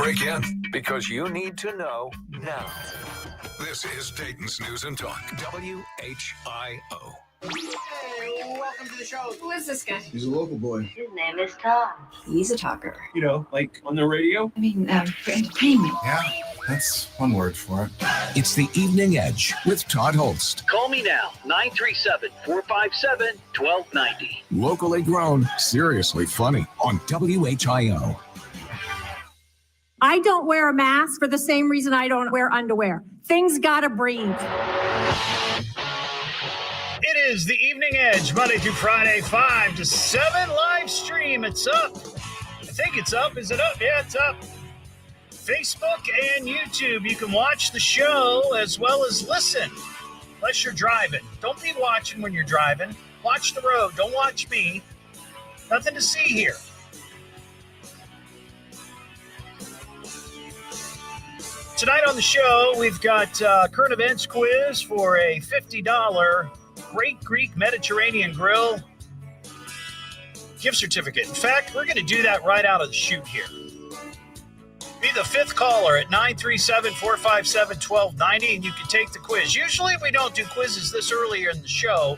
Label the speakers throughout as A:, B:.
A: break in because you need to know now. This is Dayton's News and Talk, WHIO.
B: Hey, welcome to the show.
C: Who is this guy?
D: He's a local boy.
E: His name is Todd.
C: He's a talker.
B: You know, like on the radio?
C: I mean, for entertainment.
D: Yeah, that's one word for it.
A: It's the Evening Edge with Todd Hollst.
F: Call me now, 937-457-1290.
A: Locally grown, seriously funny on WHIO.
G: I don't wear a mask for the same reason I don't wear underwear. Things gotta breathe.
H: It is the Evening Edge, Monday through Friday, 5 to 7, live stream. It's up. I think it's up. Is it up? Yeah, it's up. Facebook and YouTube. You can watch the show as well as listen, unless you're driving. Don't be watching when you're driving. Watch the road. Don't watch me. Nothing to see here. Tonight on the show, we've got current events quiz for a $50 Great Greek Mediterranean Grill gift certificate. In fact, we're going to do that right out of the chute here. Be the fifth caller at 937-457-1290, and you can take the quiz. Usually we don't do quizzes this earlier in the show,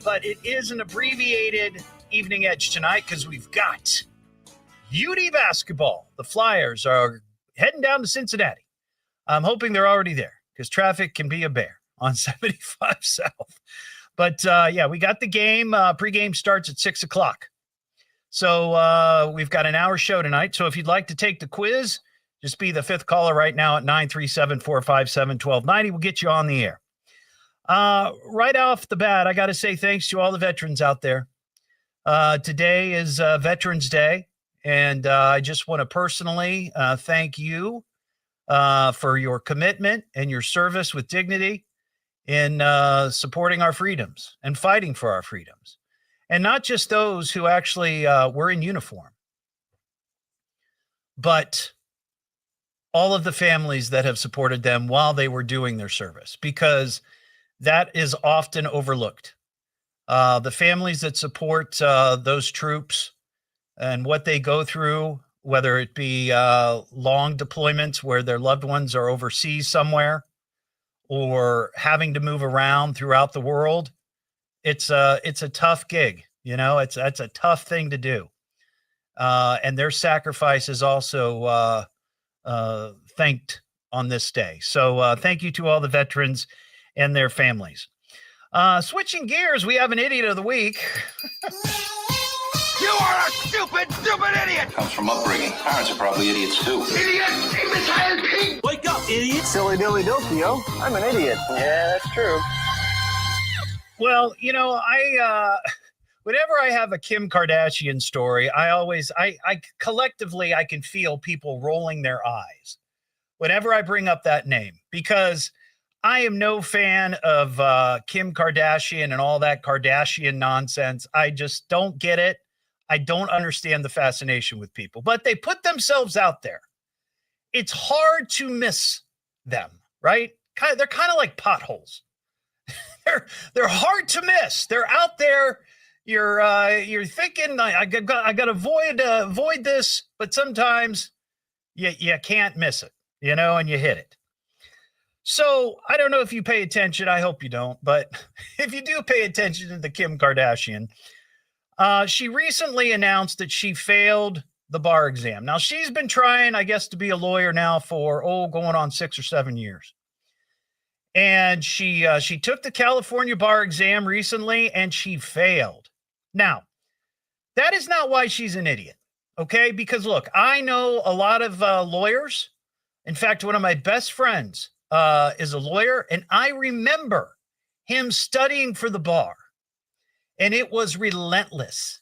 H: but it is an abbreviated Evening Edge tonight because we've got UD basketball. The Flyers are heading down to Cincinnati. I'm hoping they're already there because traffic can be a bear on 75 South. But, yeah, we got the game. Pregame starts at 6 o'clock. So we've got an hour show tonight. So if you'd like to take the quiz, just be the fifth caller right now at 937-457-1290. We'll get you on the air. Right off the bat, I got to say thanks to all the veterans out there. Today is Veterans Day, and I just want to personally thank you for your commitment and your service with dignity in supporting our freedoms and fighting for our freedoms. And not just those who actually were in uniform, but all of the families that have supported them while they were doing their service, because that is often overlooked. The families that support those troops and what they go through, whether it be long deployments where their loved ones are overseas somewhere or having to move around throughout the world, it's a tough gig. You know, that's a tough thing to do. And their sacrifice is also thanked on this day. So thank you to all the veterans and their families. Switching gears, we have an idiot of the week.
I: You are a stupid idiot!
J: Comes from upbringing. Parents are probably idiots too.
I: Idiot! Imbecile pig!
B: Wake up, idiot!
K: Silly dilly dilly-o. I'm an idiot.
I: Yeah, that's true.
H: Well, you know, whenever I have a Kim Kardashian story, I collectively, I can feel people rolling their eyes whenever I bring up that name, because I am no fan of Kim Kardashian and all that Kardashian nonsense. I just don't get it. I don't understand the fascination with people, but they put themselves out there. It's hard to miss them, right? They're kind of like potholes. They're hard to miss. They're out there. You're thinking I got to avoid this, but sometimes you can't miss it, you know, and you hit it. So I don't know if you pay attention. I hope you don't, but if you do pay attention to the Kim Kardashian, she recently announced that she failed the bar exam. Now she's been trying, I guess, to be a lawyer now for going on 6 or 7 years. And she took the California bar exam recently and she failed. Now, that is not why she's an idiot, okay? Because look, I know a lot of lawyers. In fact, one of my best friends is a lawyer, and I remember him studying for the bar, and it was relentless.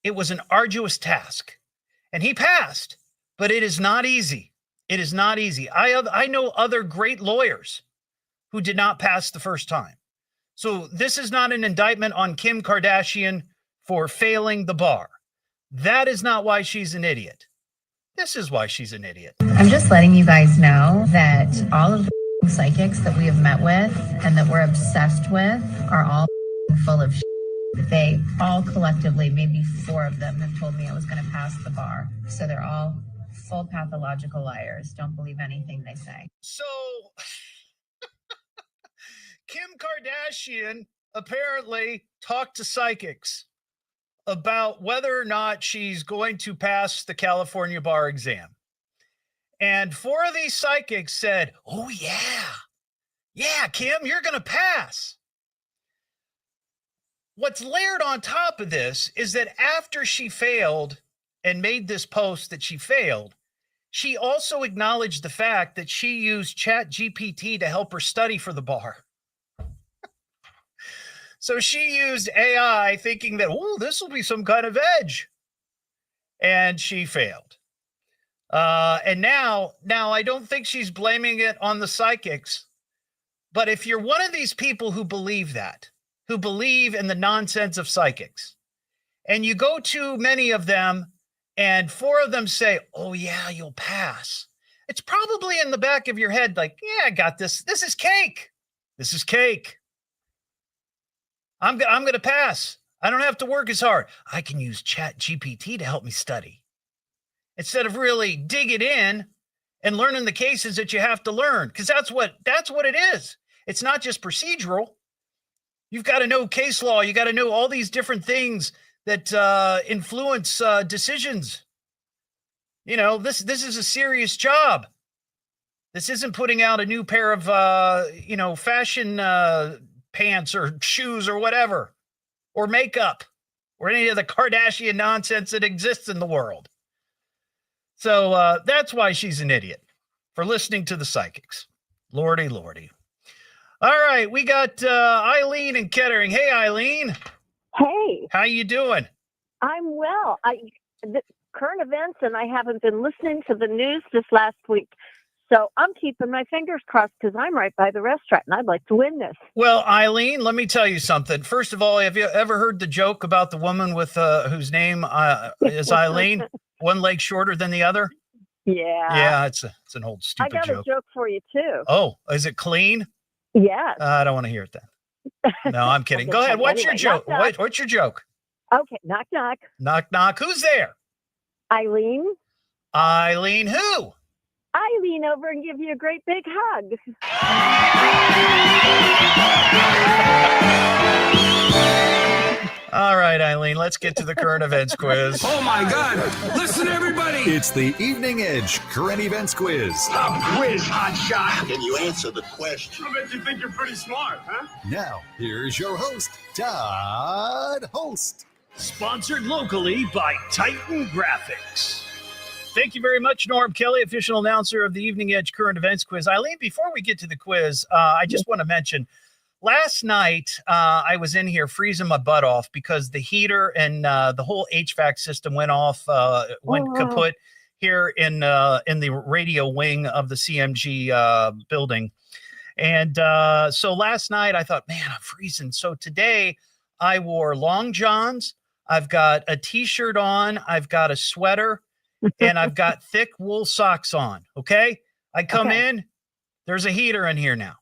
H: It was an arduous task, and he passed, but it is not easy. It is not easy. I know other great lawyers who did not pass the first time. So this is not an indictment on Kim Kardashian for failing the bar. That is not why she's an idiot. This is why she's an idiot.
L: I'm just letting you guys know that all of the psychics that we have met with and that we're obsessed with are all full of shit. They all collectively, maybe 4 of them, have told me I was going to pass the bar. So they're all full pathological liars. Don't believe anything they say.
H: So Kim Kardashian apparently talked to psychics about whether or not she's going to pass the California bar exam. And 4 of these psychics said, oh, yeah, Kim, you're going to pass. What's layered on top of this is that after she failed and made this post that she failed, she also acknowledged the fact that she used ChatGPT to help her study for the bar. So she used AI thinking that, oh, this will be some kind of edge. And she failed. And now I don't think she's blaming it on the psychics. But if you're one of these people who believe that, who believe in the nonsense of psychics, and you go to many of them and 4 of them say, oh, yeah, you'll pass. It's probably in the back of your head like, yeah, I got this. This is cake. This is cake. I'm going to pass. I don't have to work as hard. I can use ChatGPT to help me study. Instead of really digging in and learning the cases that you have to learn, because that's what it is. It's not just procedural. You've got to know case law. You got to know all these different things that influence decisions. You know, this is a serious job. This isn't putting out a new pair of fashion pants or shoes or whatever, or makeup, or any of the Kardashian nonsense that exists in the world. So that's why she's an idiot, for listening to the psychics. Lordy, lordy. All right, we got Eileen in Kettering. Hey, Eileen.
E: Hey.
H: How you doing?
E: I'm well. The current events, and I haven't been listening to the news this last week. So I'm keeping my fingers crossed because I'm right by the restaurant, and I'd like to win this.
H: Well, Eileen, let me tell you something. First of all, have you ever heard the joke about the woman with whose name is Eileen? One leg shorter than the other?
E: Yeah.
H: Yeah, it's an old stupid joke.
E: I got a joke for you, too.
H: Oh, is it clean?
E: Yes.
H: I don't want to hear it then. No, I'm kidding. Go ahead. What's your joke?
E: Knock, knock.
H: What's your joke?
E: Okay, knock, knock.
H: Knock, knock. Who's there?
E: Eileen.
H: Eileen who?
E: I lean over and give you a great big hug.
H: All right, Eileen, let's get to the current events quiz.
A: Oh, my God. Listen, everybody.
D: It's the Evening Edge Current Events Quiz.
I: A quiz, hotshot. Can you answer the question?
B: I bet you think you're pretty smart, huh?
D: Now, here's your host, Todd Hollst.
H: Sponsored locally by Titan Graphics. Thank you very much, Norm Kelly, official announcer of the Evening Edge Current Events Quiz. Eileen, before we get to the quiz, I just want to mention, last night I was in here freezing my butt off because the heater and the whole HVAC system went off, went kaput here in the radio wing of the CMG building. And so last night I thought, man, I'm freezing. So today I wore long johns. I've got a T-shirt on. I've got a sweater. And I've got thick wool socks on. Okay. I come in, there's a heater in here now.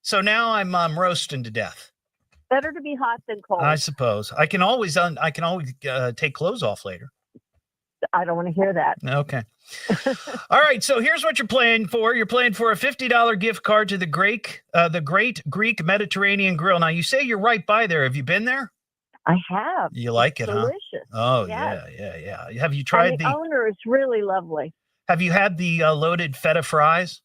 H: So now I'm roasting to death.
E: Better to be hot than cold.
H: I suppose I can always take clothes off later.
E: I don't want to hear that.
H: Okay. All right. So here's what you're playing for. You're playing for a $50 gift card to the Great Greek Mediterranean Grill. Now you say you're right by there. Have you been there?
E: I have.
H: You like it,
E: delicious.
H: Huh? Oh,
E: yes.
H: yeah. Have you tried
E: and the owner is really lovely.
H: Have you had the loaded feta fries?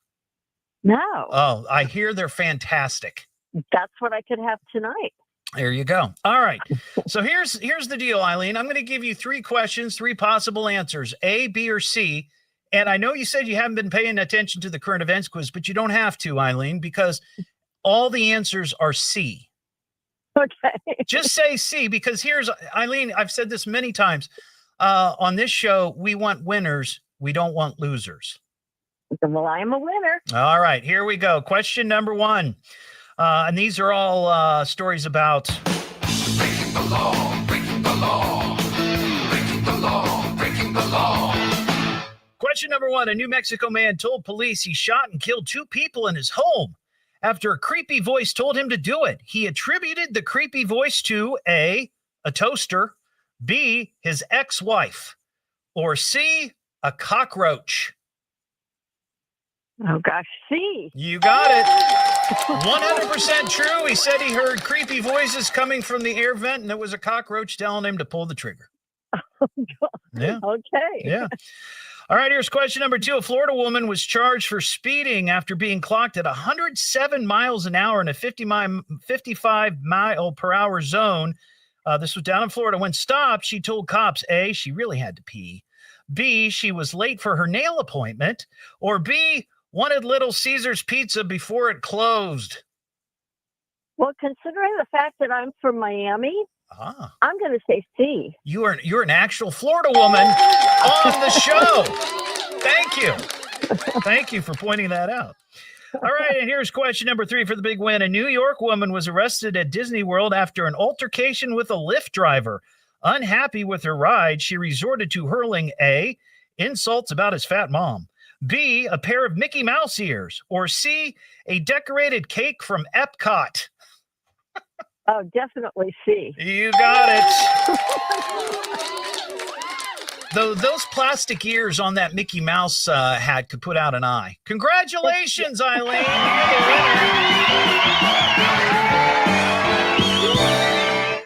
E: No.
H: Oh, I hear they're fantastic.
E: That's what I could have tonight.
H: There you go. All right. So here's the deal, Eileen. I'm going to give you 3 questions, 3 possible answers, A, B, or C. And I know you said you haven't been paying attention to the current events quiz, but you don't have to, Eileen, because all the answers are C.
E: Okay.
H: Just say C, because here's, Eileen, I've said this many times. On this show, we want winners. We don't want losers.
E: Well, I am a winner.
H: All right, here we go. Question number 1. And these are all stories about
A: Breaking the law, breaking the law, breaking the law, breaking the law.
H: Question number 1. A New Mexico man told police he shot and killed 2 people in his home after a creepy voice told him to do it. He attributed the creepy voice to A, a toaster, B, his ex-wife, or C, A cockroach.
E: Oh, gosh. C.
H: You got it. 100% true. He said he heard creepy voices coming from the air vent, and it was a cockroach telling him to pull the trigger. Yeah.
E: Okay.
H: Yeah. All right, here's question number 2. A Florida woman was charged for speeding after being clocked at 107 miles an hour in a 55 mile per hour zone. This was down in Florida. When stopped, she told cops, A, she really had to pee, B, she was late for her nail appointment, or B, wanted Little Caesars pizza before it closed.
E: Well, considering the fact that I'm from Miami, I'm going to say C.
H: You're an actual Florida woman on the show. Thank you. Thank you for pointing that out. All right, and here's question number 3 for the big win. A New York woman was arrested at Disney World after an altercation with a Lyft driver. Unhappy with her ride, she resorted to hurling A, insults about his fat mom, B, a pair of Mickey Mouse ears, or C, a decorated cake from Epcot.
E: Oh, definitely C.
H: You got it. Though those plastic ears on that Mickey Mouse hat could put out an eye. Congratulations, Eileen. You're the winner.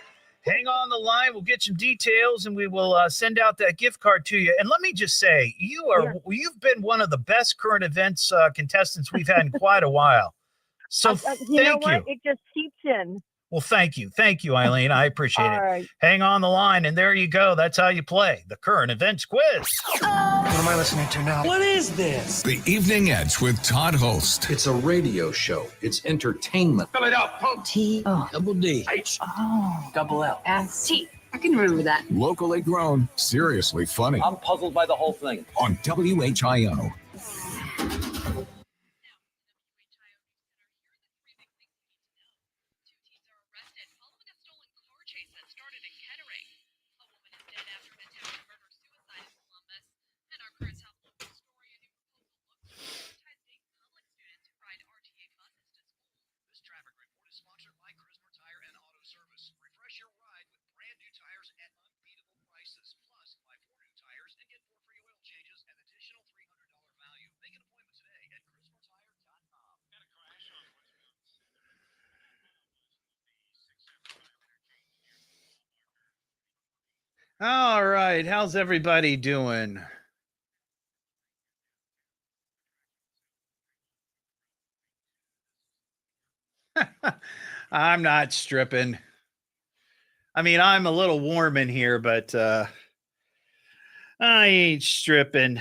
H: Hang on the line. We'll get some details, and we will send out that gift card to you. And let me just say, you've been one of the best current events contestants we've had in quite a while. So
E: you know what? It just seeps in.
H: Well, thank you. Thank you, Eileen. I appreciate it.
E: Right.
H: Hang on the line, and there you go. That's how you play the current events quiz.
D: What am I listening to now?
A: What is this? The Evening Edge with Todd Hollst.
F: It's a radio show. It's entertainment.
B: Fill it up.
C: T-O.
F: Double D.
C: H-O.
F: Double L.
C: S-T. I can remember that.
A: Locally grown, seriously funny.
F: I'm puzzled by the whole thing.
A: On WHIO.
H: All right. How's everybody doing? I'm not stripping. I mean, I'm a little warm in here, but I ain't stripping.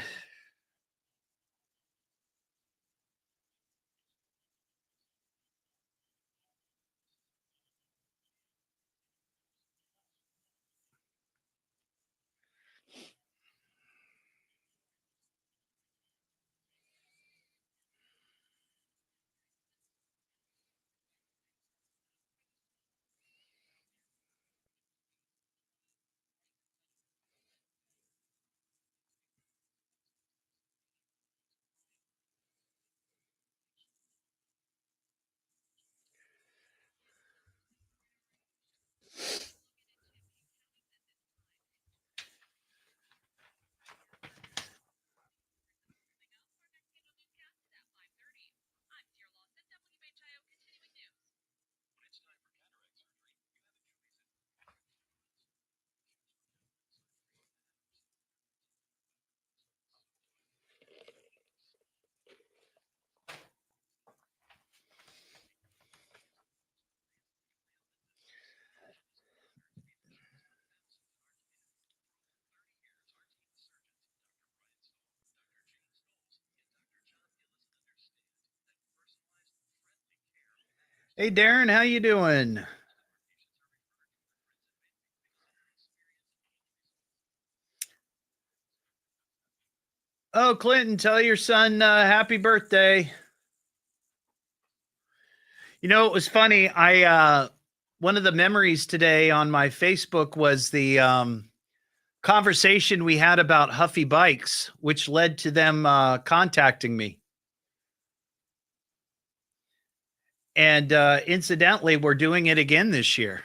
H: Hey, Darren, how you doing? Oh, Clinton, tell your son happy birthday. You know, it was funny. One of the memories today on my Facebook was the conversation we had about Huffy Bikes, which led to them contacting me. And incidentally, we're doing it again this year.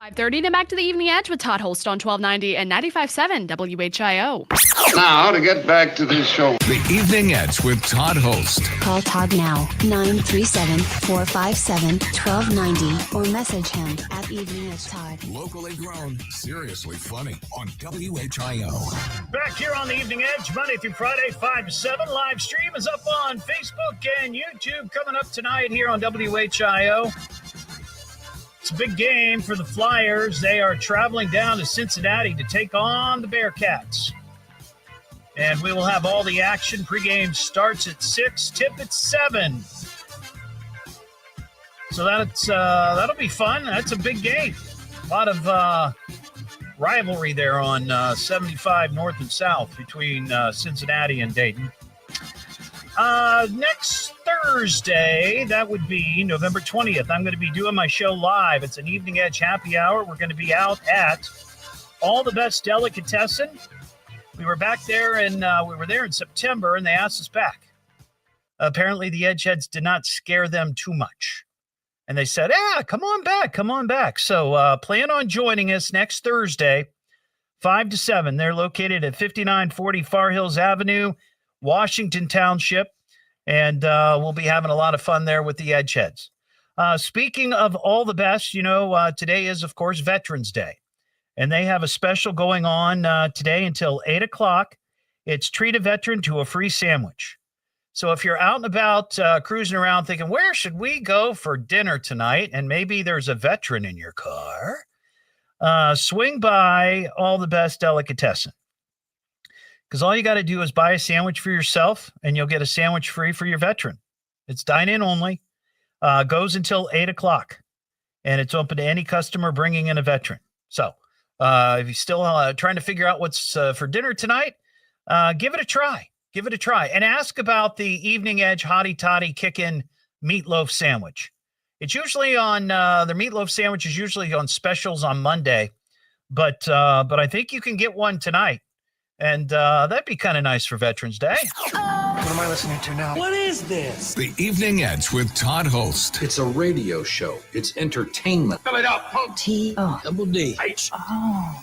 M: 5:30 to Back to the Evening Edge with Todd Hollst on 1290 and 95.7 WHIO.
J: Now, to get back to this show.
A: The Evening Edge with Todd Hollst.
N: Call Todd now, 937-457-1290, or message him at Evening Edge Todd.
A: Locally grown, seriously funny on WHIO.
H: Back here on the Evening Edge, Monday through Friday, 5 to 7. Live stream is up on Facebook and YouTube. Coming up tonight here on WHIO. It's a big game for the Flyers. They are traveling down to Cincinnati to take on the Bearcats. And we will have all the action. Pregame starts at 6, tip at 7. So that'll be fun. That's a big game. A lot of rivalry there on 75 North and South between Cincinnati and Dayton. Next Thursday, that would be November 20th, I'm going to be doing my show live. It's an Evening Edge happy hour. We're going to be out at All the Best Delicatessen. We were back there, and we were there in September, and they asked us back. Apparently, the Edgeheads did not scare them too much. And they said, come on back. So plan on joining us next Thursday, 5 to 7. They're located at 5940 Far Hills Avenue, Washington Township, and we'll be having a lot of fun there with the Edgeheads. Speaking of all the best, today is, of course, Veterans Day, and they have a special going on today until 8 o'clock. It's treat a veteran to a free sandwich. So if you're out and about cruising around thinking, where should we go for dinner tonight, and maybe there's a veteran in your car, swing by All the Best Delicatessen. Because all you got to do is buy a sandwich for yourself, and you'll get a sandwich free for your veteran. It's dine-in only, goes until 8 o'clock, and it's open to any customer bringing in a veteran. So if you're still trying to figure out what's for dinner tonight, give it a try. Give it a try. And ask about the Evening Edge Hottie Toddy Kickin' Meatloaf Sandwich. It's usually on, their meatloaf sandwich is usually on specials on Monday, but I think you can get one tonight. And that'd be kind of nice for Veterans Day.
K: What am I listening to now?
J: What is this?
A: The Evening Edge with Todd Hollst.
F: It's a radio show. It's entertainment.
J: Fill it up.
F: Double D.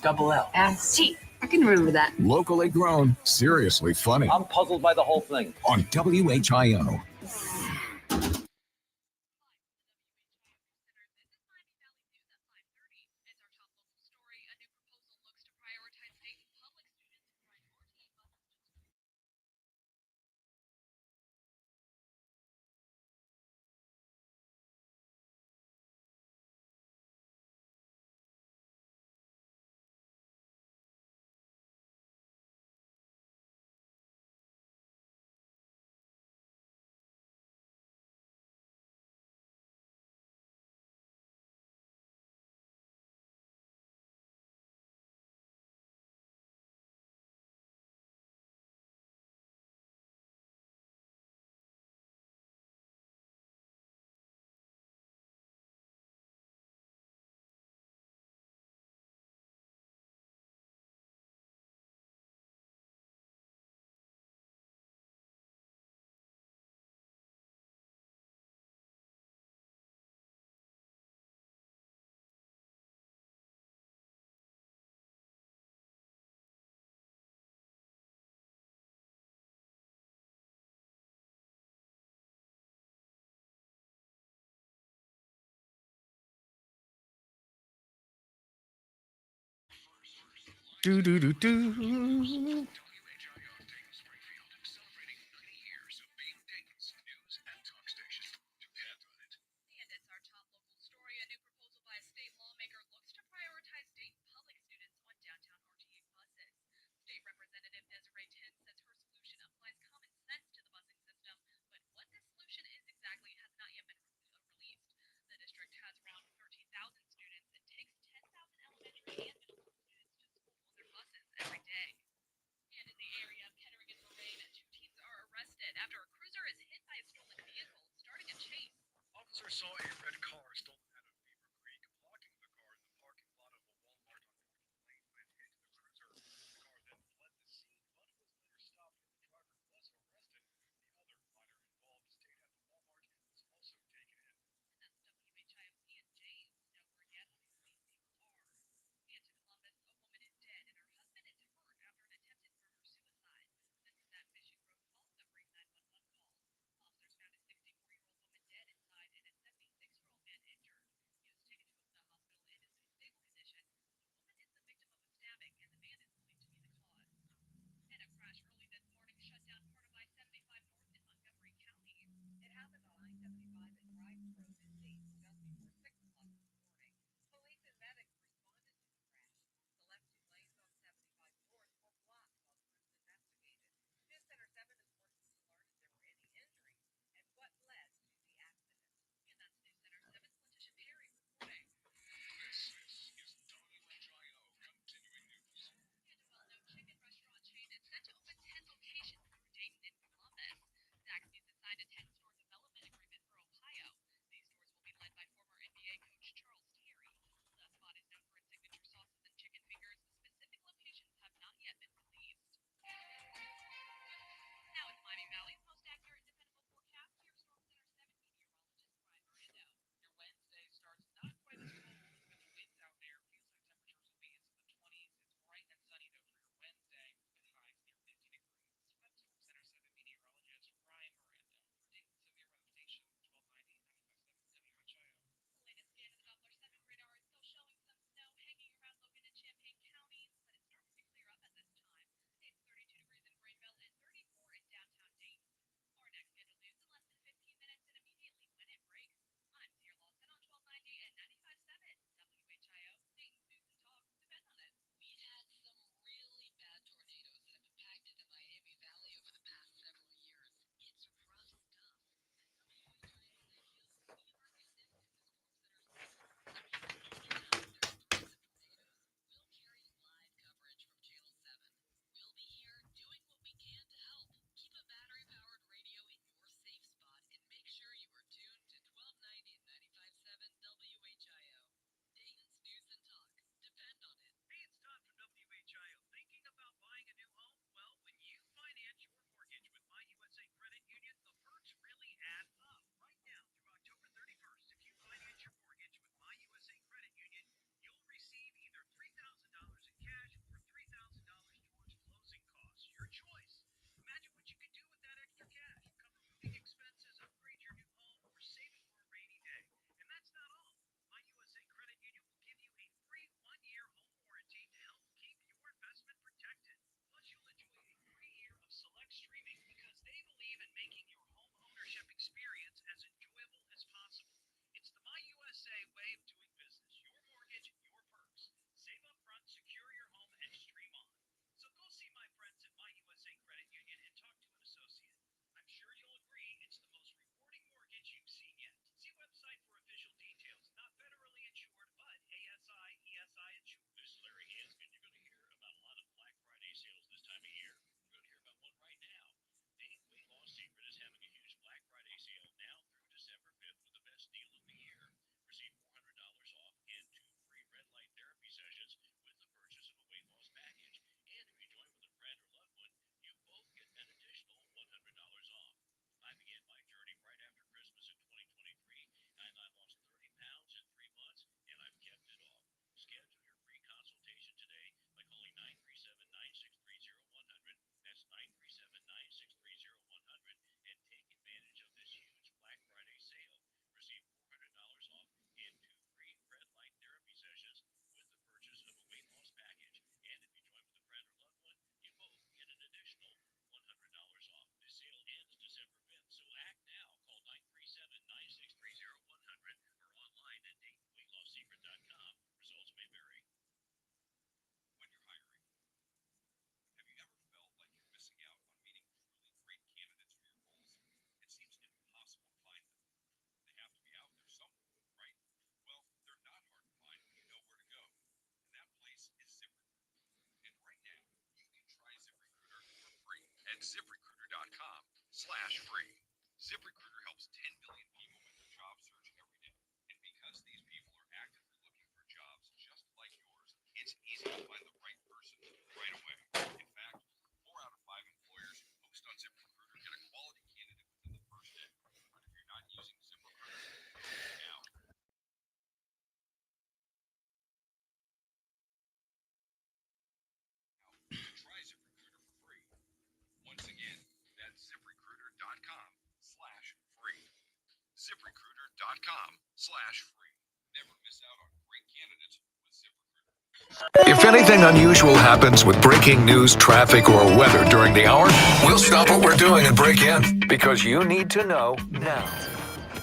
J: Double L.
C: S-T. I can remember that.
A: Locally grown, seriously funny
F: I'm puzzled by the whole thing.
A: on WHIO. Visit ZipRecruiter.com/free. ZipRecruiter helps 10 million people with their job search every day. And because these people are actively looking for jobs just like yours, it's easy to find the right person right away. In fact, 4 out of 5 employers who post on ZipRecruiter get a quality candidate within the first day. But if you're not using ZipRecruiter, now. Try ZipRecruiter for free. Once again, that's ZipRecruiter.com/free. ZipRecruiter.com/free. Never miss out on great candidates with ZipRecruiter. If anything unusual happens with breaking news, traffic, or weather during the hour, we'll stop what we're doing and break in because you need to know now.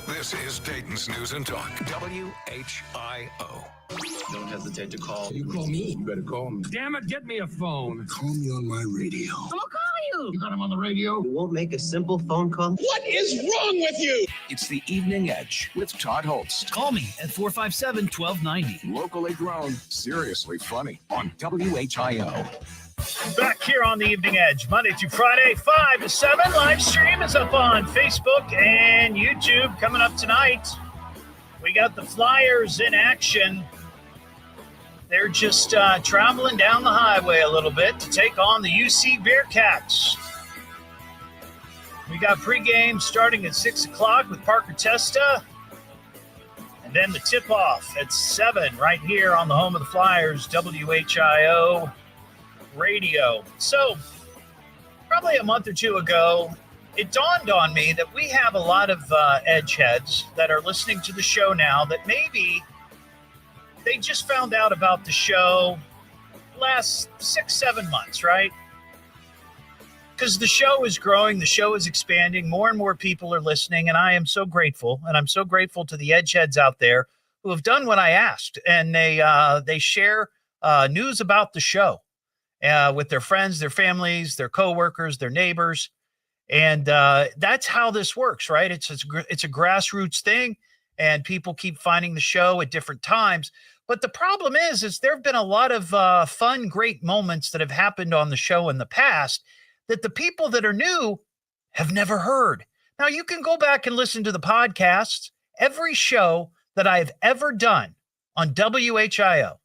A: This is Dayton's News and Talk, WHIO.
J: Don't hesitate to call. You call me. You better call me.
B: Damn it, get me a phone.
J: Call me on my radio.
C: I'm gonna call you.
J: You got him on the radio?
I: You won't make a simple phone call?
J: What is wrong with you?
A: It's the Evening Edge with Todd Hollst.
H: Call me at 457-1290.
A: Locally grown, seriously funny on WHIO.
H: Back here on the Evening Edge, Monday through Friday, 5 to 7. Live stream is up on Facebook and YouTube. Coming up tonight, we got the Flyers in action. They're just traveling down the highway a little bit to take on the UC Bearcats. We got pregame starting at 6 o'clock with Parker Testa. And then the tip-off at 7 right here on the home of the Flyers, WHIO Radio. So, probably a month or two ago, it dawned on me that we have a lot of edge heads that are listening to the show now that maybe they just found out about the show last 6-7 months, right? Because the show is growing, the show is expanding, more and more people are listening, and I am so grateful, and I'm so grateful to the edge heads out there who have done what I asked, and they share news about the show with their friends, their families, their coworkers, their neighbors, and that's how this works, right? It's a grassroots thing, and people keep finding the show at different times. But the problem is there have been a lot of fun, great moments that have happened on the show in the past that the people that are new have never heard. Now, you can go back and listen to the podcasts. Every show that I've ever done on WHIO,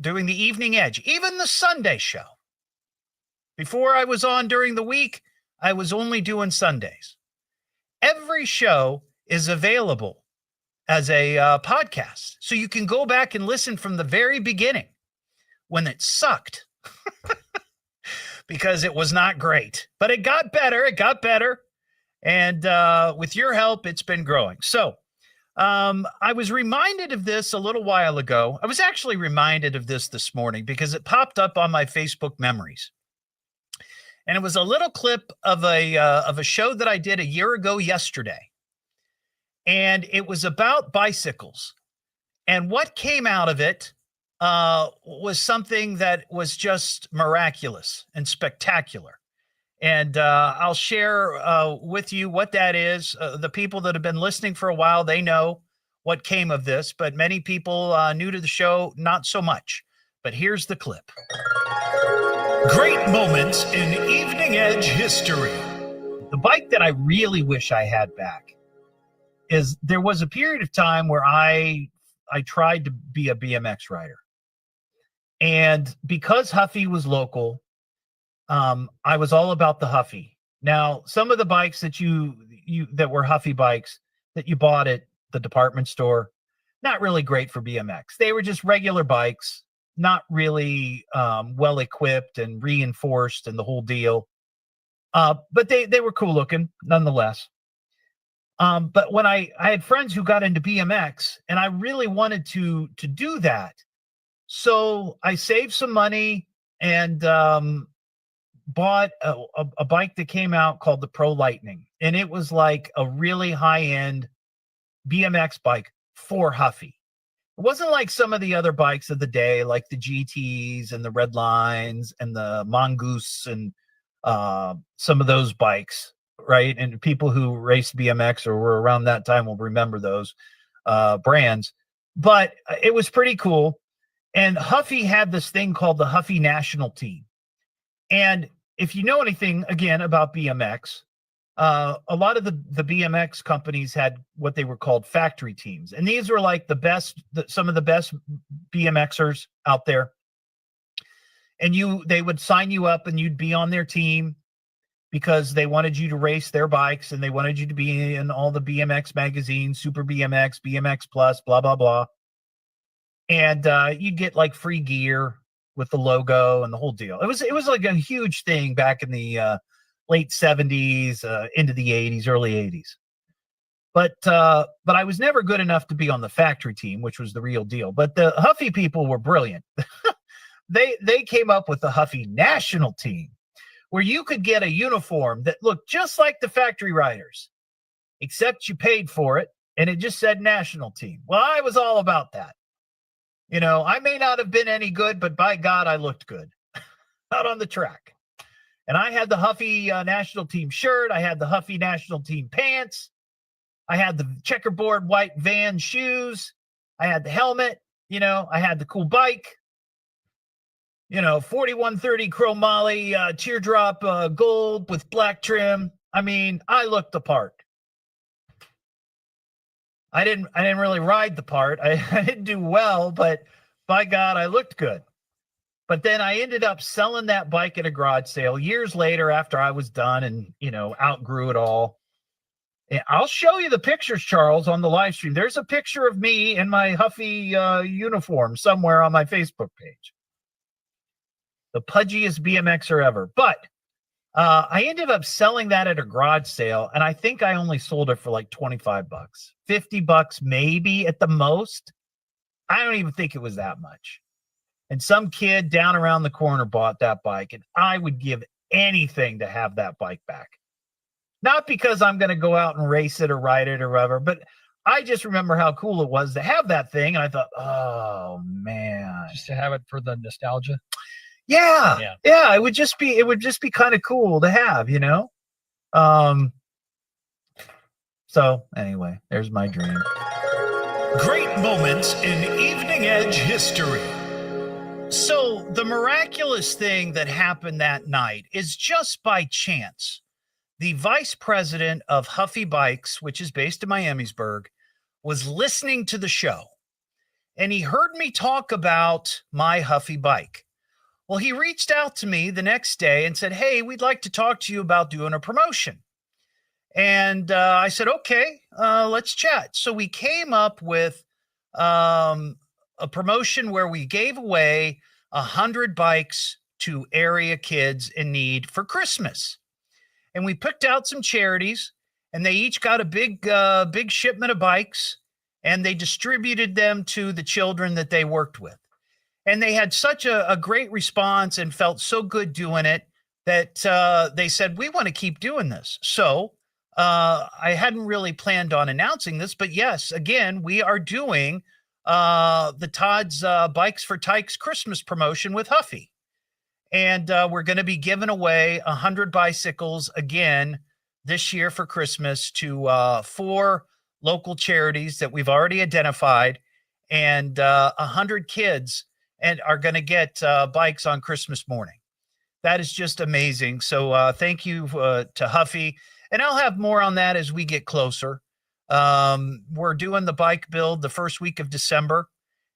H: doing the Evening Edge, even the Sunday show. Before I was on during the week, I was only doing Sundays. Every show is available as a podcast. So you can go back and listen from the very beginning when it sucked because it was not great, but it got better. It got better. And with your help, it's been growing. So I was reminded of this a little while ago. I was actually reminded of this morning because it popped up on my Facebook memories. And it was a little clip of a show that I did a year ago yesterday. And it was about bicycles. And what came out of it was something that was just miraculous and spectacular. And I'll share with you what that is. The people that have been listening for a while, they know what came of this. But many people new to the show, not so much. But here's the clip. Great moments in Evening Edge history. The bike that I really wish I had back is there was a period of time where I tried to be a BMX rider. And because Huffy was local, I was all about the Huffy. Now, some of the bikes that that were Huffy bikes that you bought at the department store, not really great for BMX. They were just regular bikes, not really well equipped and reinforced and the whole deal. But they were cool looking nonetheless. But when I had friends who got into BMX and I really wanted to do that. So I saved some money and bought a bike that came out called the Pro Lightning. And it was like a really high-end BMX bike for Huffy. It wasn't like some of the other bikes of the day, like the GTs and the Red Lines and the Mongoose and some of those bikes, right? And people who raced BMX or were around that time will remember those brands. But it was pretty cool. And Huffy had this thing called the Huffy National Team. And if you know anything, again, about BMX, a lot of the BMX companies had what they were called factory teams. And these were like some of the best BMXers out there. And they would sign you up and you'd be on their team because they wanted you to race their bikes and they wanted you to be in all the BMX magazines, Super BMX, BMX Plus, blah, blah, blah. And you'd get like free gear with the logo and the whole deal. It was like a huge thing back in the late 70s, into the 80s, early 80s. But I was never good enough to be on the factory team, which was the real deal. But the Huffy people were brilliant. They came up with the Huffy national team, where you could get a uniform that looked just like the factory riders, except you paid for it, and it just said national team. Well, I was all about that. You know, I may not have been any good, but by God, I looked good out on the track. And I had the Huffy national team shirt. I had the Huffy national team pants. I had the checkerboard white Van shoes. I had the helmet. You know, I had the cool bike. You know, 4130 chromoly teardrop gold with black trim. I mean, I looked the part. I didn't really ride the part. I didn't do well, but by God, I looked good. But then I ended up selling that bike at a garage sale years later after I was done and, you know, outgrew it all. And I'll show you the pictures, Charles, on the live stream. There's a picture of me in my Huffy uniform somewhere on my Facebook page. The pudgiest BMXer ever. But I ended up selling that at a garage sale, and I think I only sold it for like $25, $50 maybe at the most. I don't even think it was that much. And some kid down around the corner bought that bike, and I would give anything to have that bike back. Not because I'm going to go out and race it or ride it or whatever, but I just remember how cool it was to have that thing, and I thought, oh, man.
O: Just to have it for the nostalgia?
H: Yeah. It would just be kind of cool to have, you know? So anyway, there's my dream.
B: Great moments in Evening Edge history.
H: So the miraculous thing that happened that night is just by chance. The vice president of Huffy Bikes, which is based in Miamisburg, was listening to the show, and he heard me talk about my Huffy bike. Well, he reached out to me the next day and said, hey, we'd like to talk to you about doing a promotion. And I said, okay, let's chat. So we came up with a promotion where we gave away 100 bikes to area kids in need for Christmas. And we picked out some charities, and they each got a big shipment of bikes, and they distributed them to the children that they worked with. And they had such a great response and felt so good doing it that they said, we want to keep doing this. So I hadn't really planned on announcing this, but yes, again, we are doing the Todd's Bikes for Tykes Christmas promotion with Huffy. And we're going to be giving away 100 bicycles again this year for Christmas to 4 local charities that we've already identified, and 100 kids and are going to get bikes on Christmas morning. That is just amazing. So thank you to Huffy. And I'll have more on that as we get closer. We're doing the bike build the first week of December,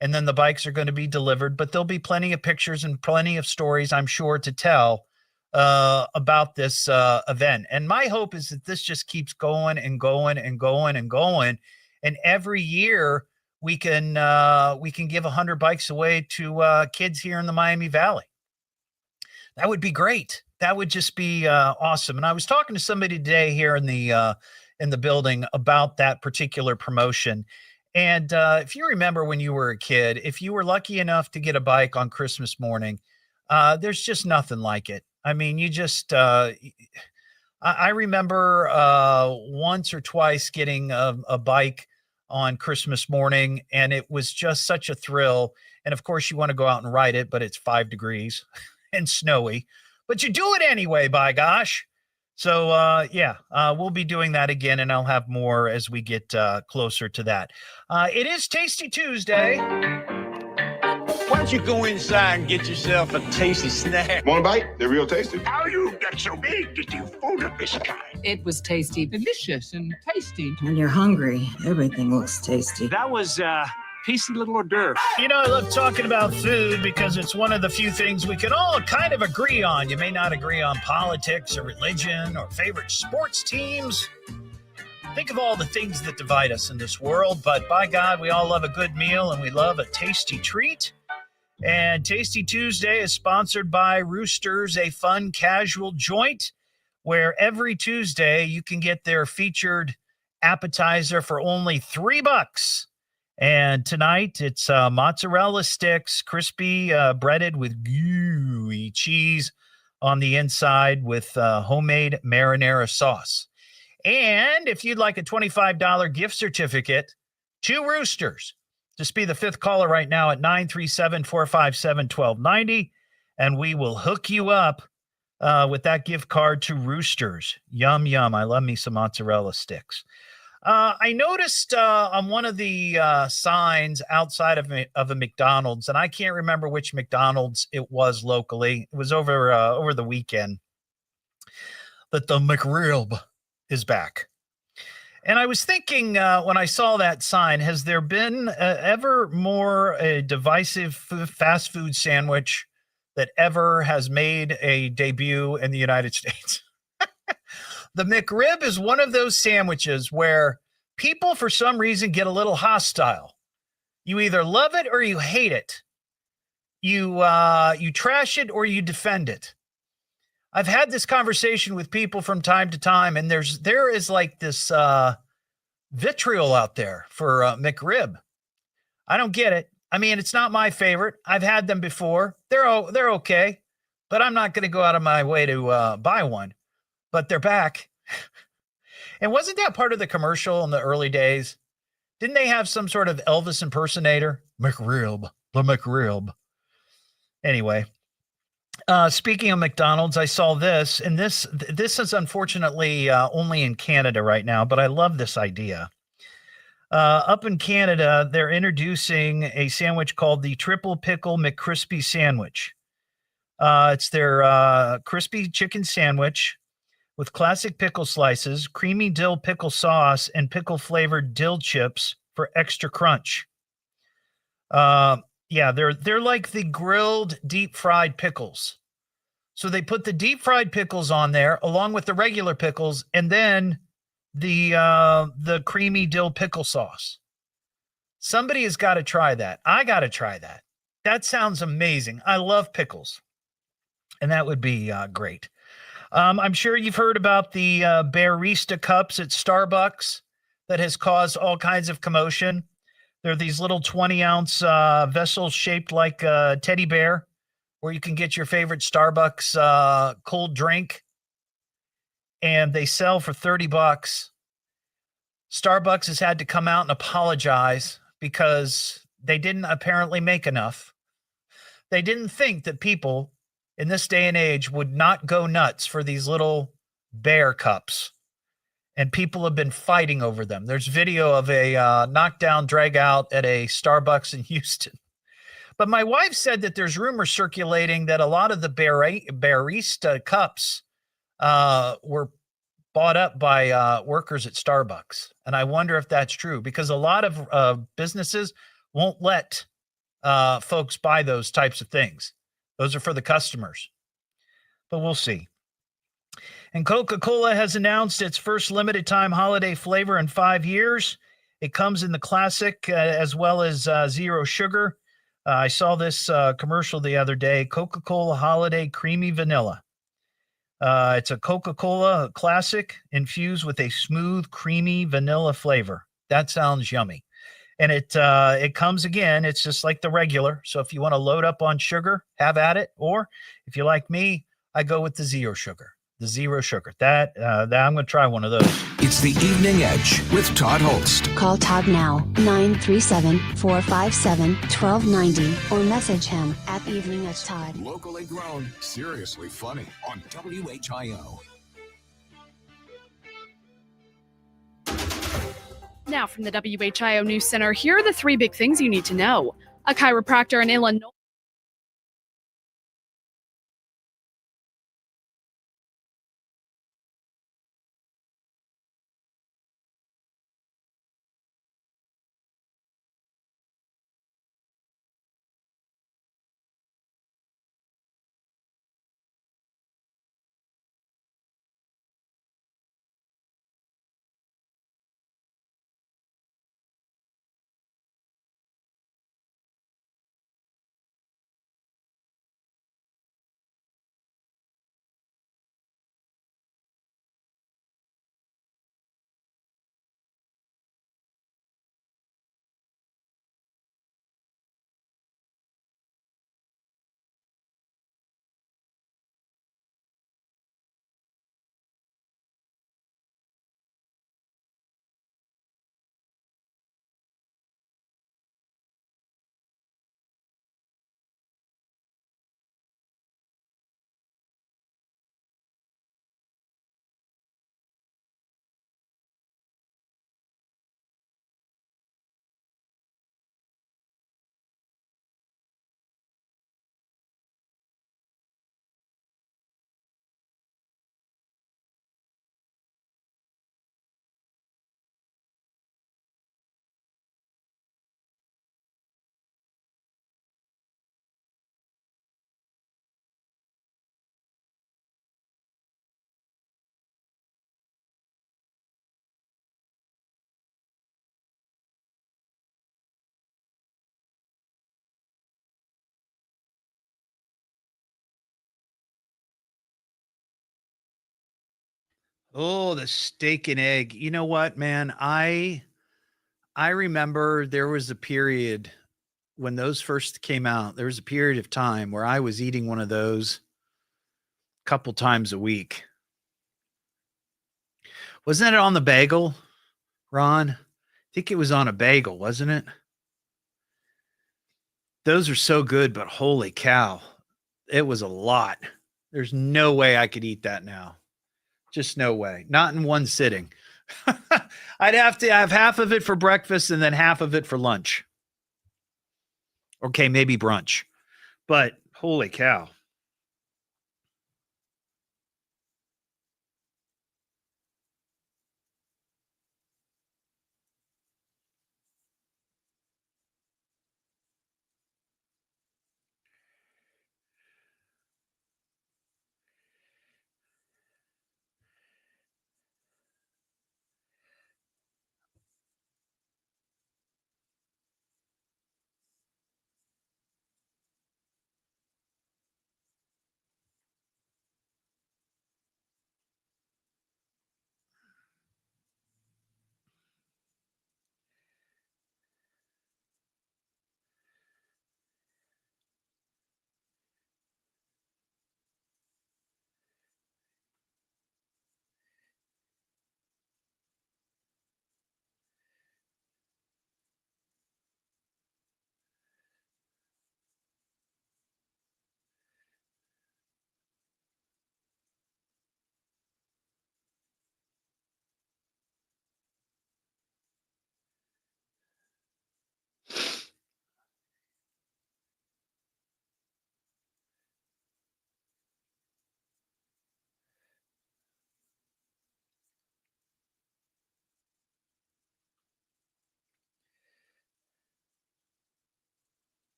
H: and then the bikes are going to be delivered. But there'll be plenty of pictures and plenty of stories, I'm sure, to tell about this event. And my hope is that this just keeps going and going and going and going. And every year, we can give 100 bikes away to kids here in the Miami Valley. That would be great. That would just be awesome. And I was talking to somebody today here in the building about that particular promotion. And if you remember when you were a kid, if you were lucky enough to get a bike on Christmas morning, there's just nothing like it. I mean, you just I remember once or twice getting a bike on Christmas morning, and it was just such a thrill. And of course, you want to go out and ride it, but it's 5 degrees and snowy, but you do it anyway, by gosh. So we'll be doing that again, and I'll have more as we get closer to that. It is Tasty Tuesday.
I: Why don't you go inside and get yourself a tasty snack?
J: Want a bite? They're real tasty.
I: How you get so big to do food of this kind?
K: It was tasty. Delicious and tasty.
P: When you're hungry, everything looks tasty.
I: That was tasty little hors d'oeuvre.
H: You know, I love talking about food because it's one of the few things we can all kind of agree on. You may not agree on politics or religion or favorite sports teams. Think of all the things that divide us in this world, but by God, we all love a good meal and we love a tasty treat. And Tasty Tuesday is sponsored by Roosters, a fun, casual joint where every Tuesday you can get their featured appetizer for only $3. And tonight it's mozzarella sticks, crispy, breaded with gooey cheese on the inside with homemade marinara sauce. And if you'd like a $25 gift certificate to Roosters, just be the fifth caller right now at 937-457-1290, and we will hook you up with that gift card to Roosters. Yum, yum. I love me some mozzarella sticks. I noticed on one of the signs outside of a McDonald's, and I can't remember which McDonald's it was locally. It was over the weekend, that the McRib is back. And I was thinking when I saw that sign, has there been ever more a divisive fast food sandwich that ever has made a debut in the United States? The McRib is one of those sandwiches where people, for some reason, get a little hostile. You either love it or you hate it. You trash it or you defend it. I've had this conversation with people from time to time, and there is like this vitriol out there for McRib. I don't get it. I mean, it's not my favorite. I've had them before. They're okay, but I'm not going to go out of my way to buy one. But they're back. And wasn't that part of the commercial in the early days? Didn't they have some sort of Elvis impersonator? McRib, the McRib. Anyway. Speaking of McDonald's, I saw this, and this is unfortunately only in Canada right now, but I love this idea. Up in Canada, they're introducing a sandwich called the Triple Pickle McCrispy Sandwich. It's their crispy chicken sandwich with classic pickle slices, creamy dill pickle sauce, and pickle-flavored dill chips for extra crunch. Yeah, they're like the grilled deep-fried pickles. So they put the deep-fried pickles on there along with the regular pickles, and then the creamy dill pickle sauce. Somebody has got to try that. I got to try that. That sounds amazing. I love pickles, and that would be great. I'm sure you've heard about the Barista cups at Starbucks that has caused all kinds of commotion. They're these little 20-ounce vessels shaped like a teddy bear where you can get your favorite Starbucks cold drink, and they sell for $30. Starbucks has had to come out and apologize because they didn't apparently make enough. They didn't think that people in this day and age would not go nuts for these little bear cups. And people have been fighting over them. There's video of a knockdown, drag out at a Starbucks in Houston. But my wife said that there's rumors circulating that a lot of the Barista cups were bought up by workers at Starbucks. And I wonder if that's true, because a lot of businesses won't let folks buy those types of things. Those are for the customers. But we'll see. And Coca-Cola has announced its first limited time holiday flavor in 5 years. It comes in the classic as well as zero sugar. I saw this commercial the other day, Coca-Cola Holiday Creamy Vanilla. It's a Coca-Cola classic infused with a smooth, creamy vanilla flavor. That sounds yummy. And it comes again. It's just like the regular. So if you want to load up on sugar, have at it. Or if you're like me, I go with the zero sugar. The zero sugar. That I'm going to try one of those.
Q: It's the Evening Edge with Todd Hollst.
N: Call Todd now, 937-457-1290, or message him at Evening Edge Todd.
Q: Locally grown, seriously funny on WHIO.
M: Now from the WHIO News Center, here are the 3 big things you need to know. A chiropractor in Illinois
H: Oh, the steak and egg. You know what, man? I remember there was a period when those first came out. There was a period of time where I was eating one of those a couple times a week. Wasn't it on the bagel, Ron? I think it was on a bagel, wasn't it? Those are so good, but holy cow, it was a lot. There's no way I could eat that now. Just no way. Not in one sitting. I'd have to have half of it for breakfast and then half of it for lunch. Okay, maybe brunch. But holy cow.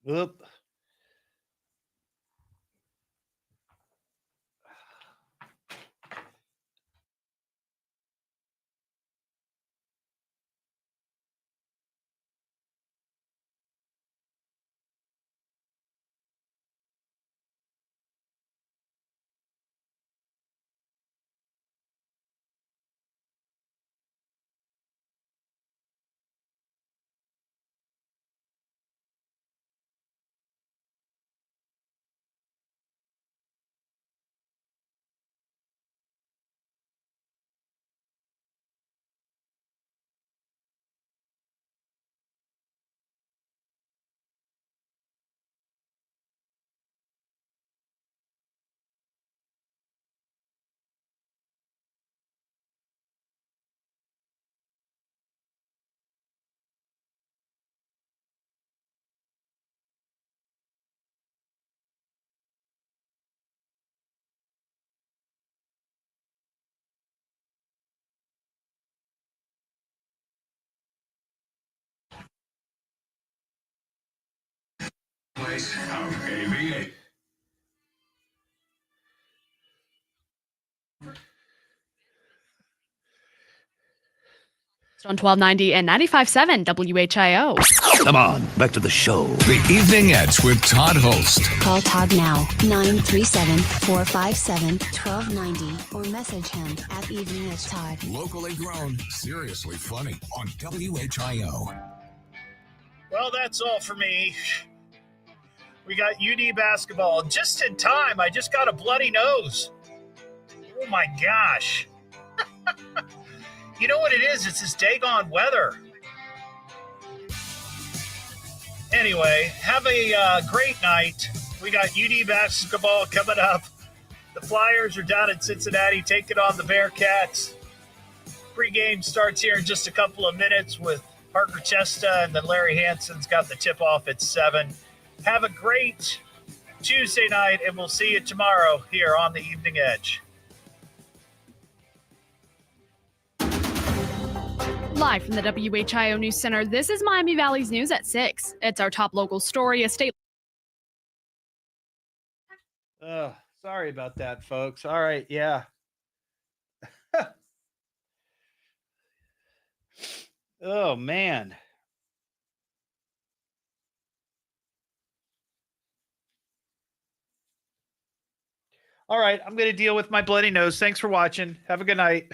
H: Oop.
Q: baby.
M: On 1290 and 95.7 WHIO.
B: Come on, back to the show. The Evening Edge with Todd Hollst.
N: Call Todd now, 937-457-1290, or message him at Evening Edge Todd.
Q: Locally grown, seriously funny on WHIO.
H: Well, that's all for me. We got UD basketball just in time. I just got a bloody nose. Oh my gosh. You know what it is? It's this daggone weather. Anyway, have a great night. We got UD basketball coming up. The Flyers are down in Cincinnati taking on the Bearcats. Pre-game starts here in just a couple of minutes with Parker Chesta, and then Larry Hansen's got the tip-off at 7. Have a great Tuesday night, and we'll see you tomorrow here on the Evening Edge.
M: Live from the WHIO News Center, this is Miami Valley's News at 6. It's our top local story. A state.
H: Sorry about that, folks. All right, yeah. Oh, man. All right, I'm going to deal with my bloody nose. Thanks for watching. Have a good night.